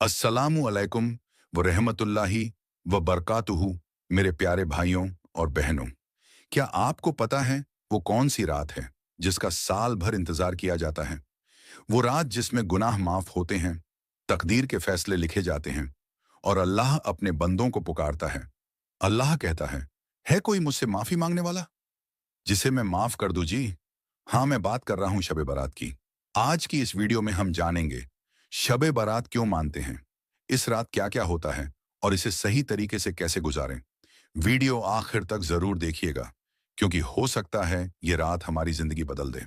अस्सलामु अलैकुम व रहमतुल्लाहि व बरकातुहू। मेरे प्यारे भाइयों और बहनों, क्या आपको पता है वो कौन सी रात है जिसका साल भर इंतजार किया जाता है? वो रात जिसमें गुनाह माफ होते हैं, तकदीर के फैसले लिखे जाते हैं और अल्लाह अपने बंदों को पुकारता है। अल्लाह कहता है कोई मुझसे माफी मांगने वाला जिसे मैं माफ कर दूं जी? हाँ, मैं बात कर रहा हूं शबे बारात की। आज की इस वीडियो में हम जानेंगे शबे बारात क्यों मानते हैं, इस रात क्या क्या होता है और इसे सही तरीके से कैसे गुजारें। वीडियो आखिर तक जरूर देखिएगा, क्योंकि हो सकता है ये रात हमारी जिंदगी बदल दे।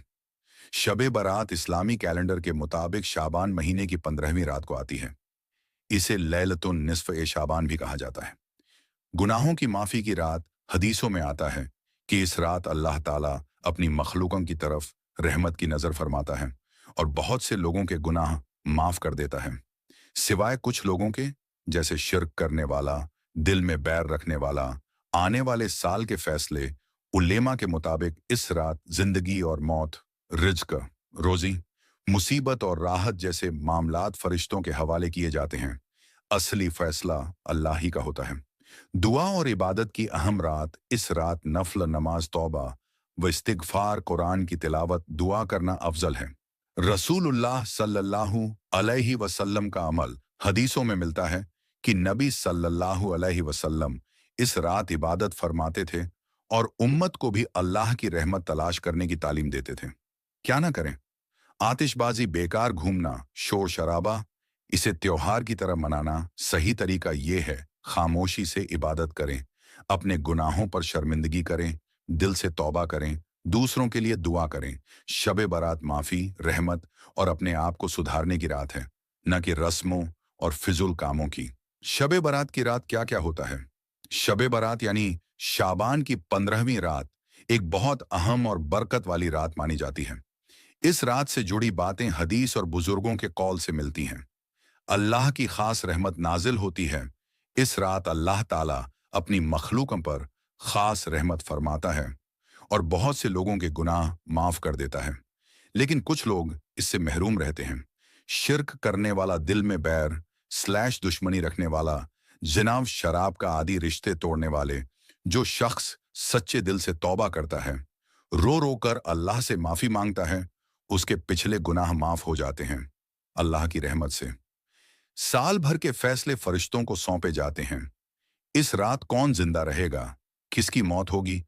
शबे बारात इस्लामी कैलेंडर के मुताबिक शाबान महीने की 15वीं रात को आती है। इसे लैलतुन निस्फ ए शाबान भी कहा जाता है, गुनाहों की माफी की रात। हदीसों में आता है कि इस रात अल्लाह ताला अपनी मखलूकों की तरफ रहमत की नजर फरमाता है और बहुत से लोगों के गुनाह माफ कर देता है, सिवाय कुछ लोगों के, जैसे शिर्क करने वाला, दिल में बैर रखने वाला। आने वाले साल के फैसले उलेमा के मुताबिक इस रात जिंदगी और मौत, रिज्क, रोजी, मुसीबत और राहत जैसे मामलात फरिश्तों के हवाले किए जाते हैं। असली फैसला अल्लाह ही का होता है। दुआ और इबादत की अहम रात। इस रात नफल नमाज, तौबा व इस्तिगफार, कुरान की तिलावत, दुआ करना अफजल है। रसूलुल्लाह सल्लल्लाहु अलैहि वसल्लम का अमल। हदीसों में मिलता है कि नबी सल्लल्लाहु अलैहि वसल्लम इस रात इबादत फरमाते थे और उम्मत को भी अल्लाह की रहमत तलाश करने की तालीम देते थे। क्या ना करें? आतिशबाजी, बेकार घूमना, शोर शराबा, इसे त्योहार की तरह मनाना सही तरीका ये है, खामोशी से इबादत करें, अपने गुनाहों पर शर्मिंदगी करें, दिल से तौबा करें, दूसरों के लिए दुआ करें। शबे बारात माफी, रहमत और अपने आप को सुधारने की रात है, न कि रस्मों और फिजुल कामों की। शबे बारात की रात क्या क्या होता है? शबे बारात यानी शाबान की 15वीं रात एक बहुत अहम और बरकत वाली रात मानी जाती है। इस रात से जुड़ी बातें हदीस और बुजुर्गों के कौल से मिलती हैं। अल्लाह की खास रहमत नाजिल होती है। इस रात अल्लाह ताला अपनी मखलूकों पर खास रहमत फरमाता है और बहुत से लोगों के गुनाह माफ कर देता है। लेकिन कुछ लोग इससे महरूम रहते हैं। शिर्क करने वाला, दिल में बैर स्लैश दुश्मनी रखने वाला, जिनाब शराब का आदि, रिश्ते तोड़ने वाले। जो शख्स सच्चे दिल से तौबा करता है, रो रो कर अल्लाह से माफी मांगता है, उसके पिछले गुनाह माफ हो जाते हैं अल्लाह की रहमत से। साल भर के फैसले फरिश्तों को सौंपे जाते हैं। इस रात कौन जिंदा रहेगा, किसकी मौत होगी,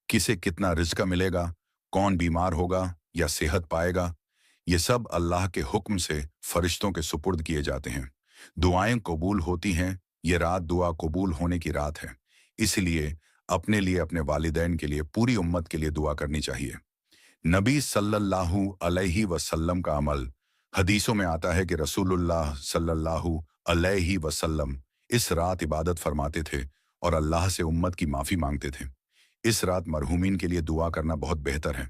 किसे कितना रिज़्क मिलेगा, कौन बीमार होगा या सेहत पाएगा, ये सब अल्लाह के हुक्म से फरिश्तों के सुपुर्द किए जाते हैं। दुआएं कबूल होती हैं। ये रात दुआ कबूल होने की रात है, इसलिए अपने लिए, अपने वालिदैन के लिए, पूरी उम्मत के लिए दुआ करनी चाहिए। नबी सल्लल्लाहु अलैहि वसल्लम का अमल। हदीसों में आता है कि रसूलुल्लाह सल्लल्लाहु अलैहि वसल्लम इस रात इबादत फरमाते थे और अल्लाह से उम्मत की माफ़ी मांगते थे। इस रात मरहूमीन के लिए दुआ करना बहुत बेहतर है,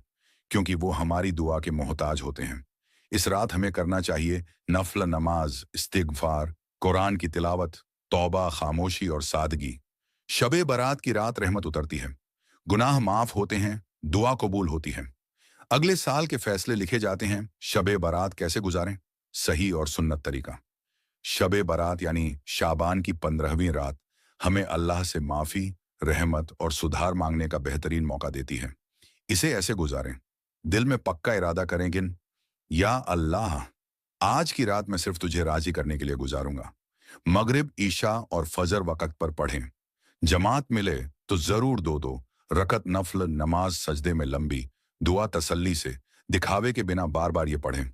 क्योंकि वो हमारी दुआ के मोहताज होते हैं। इस रात हमें करना चाहिए नफल नमाज, इस्तिगफार, कुरान की तिलावत, तौबा, खामोशी और सादगी। शबे बारात की रात रहमत उतरती है, गुनाह माफ होते हैं, दुआ कबूल होती है, अगले साल के फैसले लिखे जाते हैं। शबे बारात कैसे गुजारें? सही और सुन्नत तरीका। शबे बारात यानी शाबान की 15वीं रात हमें अल्लाह से माफ़ी, रहमत और सुधार मांगने का बेहतरीन मौका देती है। इसे ऐसे गुजारें, दिल में पक्का इरादा करें कि या अल्लाह, आज की रात मैं सिर्फ तुझे राजी करने के लिए गुजारूंगा। मगरिब, ईशा और फजर वक़्त पर पढ़ें। जमात मिले तो जरूर दो दो रकत नफल नमाज, सजदे में लंबी दुआ, तसल्ली से, दिखावे के बिना बार बार ये पढ़ें।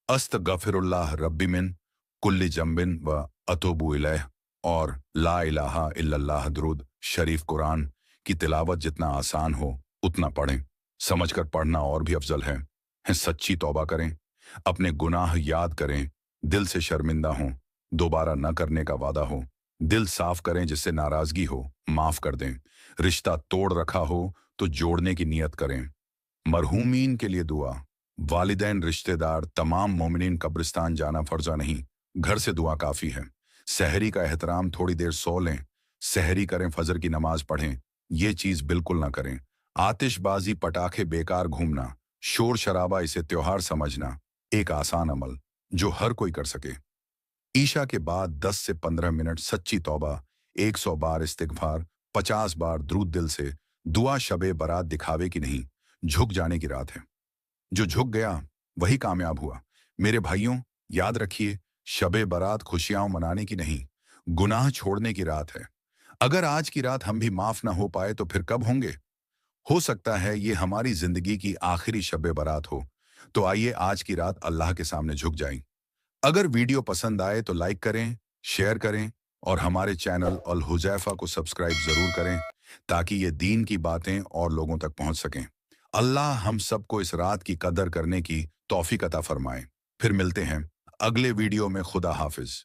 अस्तगफिरुल्लाह रब्बी मिन कुल्ली जम्बिन व अतूबु इलैह और ला इलाहा इल्लल्लाह दुरूद शरीफ। कुरान की तिलावत जितना आसान हो उतना पढ़ें। समझकर पढ़ना और भी अफजल है। सच्ची तौबा करें, अपने गुनाह याद करें, दिल से शर्मिंदा हों, दोबारा न करने का वादा हो। दिल साफ करें, जिससे नाराजगी हो माफ कर दें। रिश्ता तोड़ रखा हो तो जोड़ने की नियत करें। मरहूमीन के लिए दुआ। वालिदैन, रिश्तेदार, तमाम मोमिनीन कब्रिस्तान जाना फर्जा नहीं, घर से दुआ काफ़ी है। सहरी का एहतराम, थोड़ी देर सो लें, सहरी करें, फजर की नमाज पढ़ें। ये चीज़ बिल्कुल ना करें। आतिशबाजी, पटाखे, बेकार घूमना, शोर शराबा, इसे त्योहार समझना एक आसान अमल जो हर कोई कर सके। ईशा के बाद 10 से 15 मिनट सच्ची तौबा, 100 बार इस्तिगफार, 50 बार द्रूद दिल से दुआ शबे बारात दिखावे की नहीं, झुक जाने की रात है। जो झुक गया वही कामयाब हुआ। मेरे भाइयों, याद रखिए, शबे बारात खुशियां मनाने की नहीं, गुनाह छोड़ने की रात है। अगर आज की रात हम भी माफ ना हो पाए तो फिर कब होंगे? हो सकता है ये हमारी जिंदगी की आखिरी शबे बारात हो। तो आइए आज की रात अल्लाह के सामने झुक जाएं। अगर वीडियो पसंद आए तो लाइक करें, शेयर करें और हमारे चैनल अल हुजैफा को सब्सक्राइब जरूर करें ताकि ये दीन की बातें और लोगों तक पहुंच सकें। अल्लाह हम सबको इस रात की कदर करने की तौफीक अता फरमाए। फिर मिलते हैं अगले वीडियो में। खुदा हाफिज।